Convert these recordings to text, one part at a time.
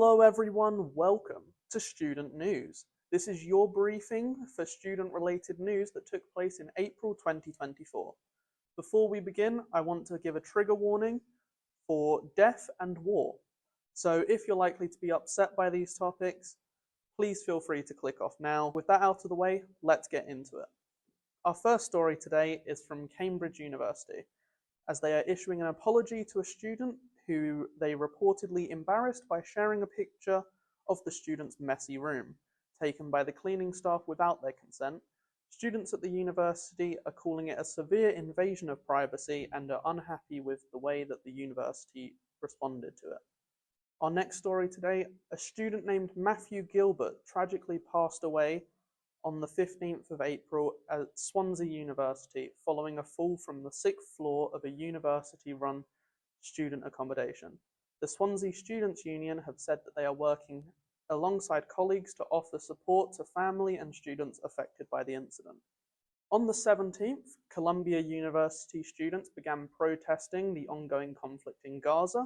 Hello everyone, welcome to Student News. This is your briefing for student-related news that took place in April 2024. Before we begin, I want to give a trigger warning for death and war. So if you're likely to be upset by these topics, please feel free to click off now. With that out of the way, let's get into it. Our first story today is from Cambridge University, as they are issuing an apology to a student who they reportedly embarrassed by sharing a picture of the student's messy room, taken by the cleaning staff without their consent. Students at the university are calling it a severe invasion of privacy and are unhappy with the way that the university responded to it. Our next story today, a student named Matthew Gilbert tragically passed away on the 15th of April at Swansea University following a fall from the 6th floor of a university-run student accommodation. The Swansea Students' Union have said that they are working alongside colleagues to offer support to family and students affected by the incident. On the 17th, Columbia University students began protesting the ongoing conflict in Gaza.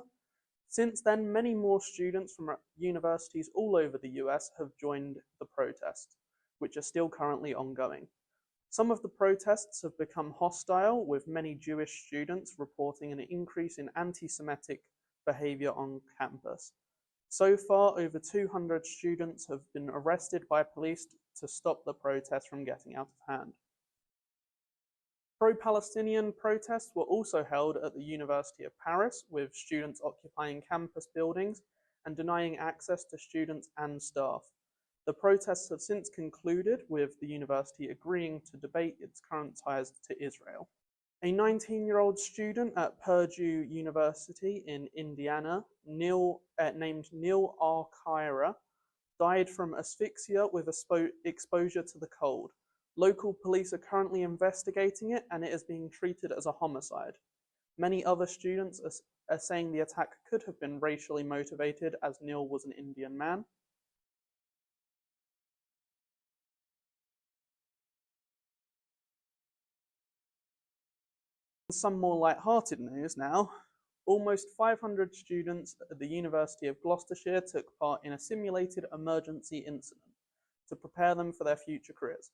Since then, many more students from universities all over the US have joined the protests, which are still currently ongoing. Some of the protests have become hostile, with many Jewish students reporting an increase in anti-Semitic behavior on campus. So far, over 200 students have been arrested by police to stop the protests from getting out of hand. Pro-Palestinian protests were also held at the University of Paris, with students occupying campus buildings and denying access to students and staff. The protests have since concluded, with the university agreeing to debate its current ties to Israel. A 19-year-old student at Purdue University in Indiana, named Neil R. Kyra, died from asphyxia with exposure to the cold. Local police are currently investigating it, and it is being treated as a homicide. Many other students are saying the attack could have been racially motivated, as Neil was an Indian man. Some more light-hearted news now. Almost 500 students at the University of Gloucestershire took part in a simulated emergency incident to prepare them for their future careers.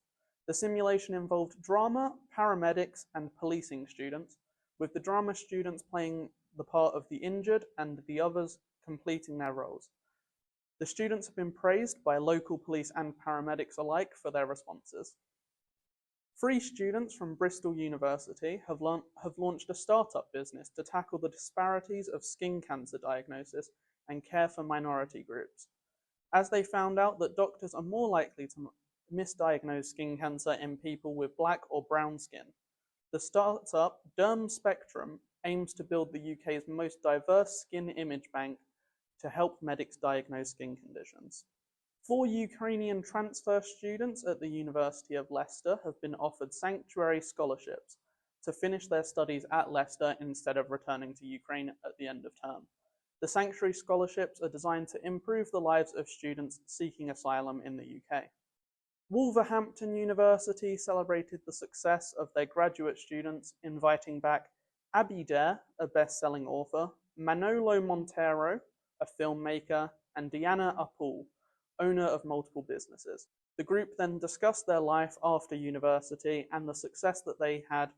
The simulation involved drama, paramedics, and policing students, with the drama students playing the part of the injured and the others completing their roles. The students have been praised by local police and paramedics alike for their responses. 3 students from Bristol University have launched a startup business to tackle the disparities of skin cancer diagnosis and care for minority groups, as they found out that doctors are more likely to misdiagnose skin cancer in people with black or brown skin. The startup, Derm Spectrum, aims to build the UK's most diverse skin image bank to help medics diagnose skin conditions. 4 Ukrainian transfer students at the University of Leicester have been offered sanctuary scholarships to finish their studies at Leicester instead of returning to Ukraine at the end of term. The sanctuary scholarships are designed to improve the lives of students seeking asylum in the UK. Wolverhampton University celebrated the success of their graduate students, inviting back Abby Dare, a best-selling author, Manolo Montero, a filmmaker, and Diana Apul, owner of multiple businesses. The group then discussed their life after university and the success that they have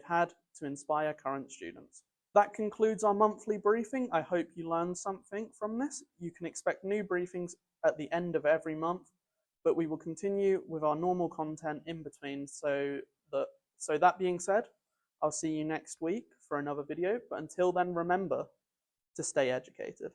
had to inspire current students. That concludes our monthly briefing. I hope you learned something from this. You can expect new briefings at the end of every month, but we will continue with our normal content in between. So that being said, I'll see you next week for another video, but until then, remember to stay educated.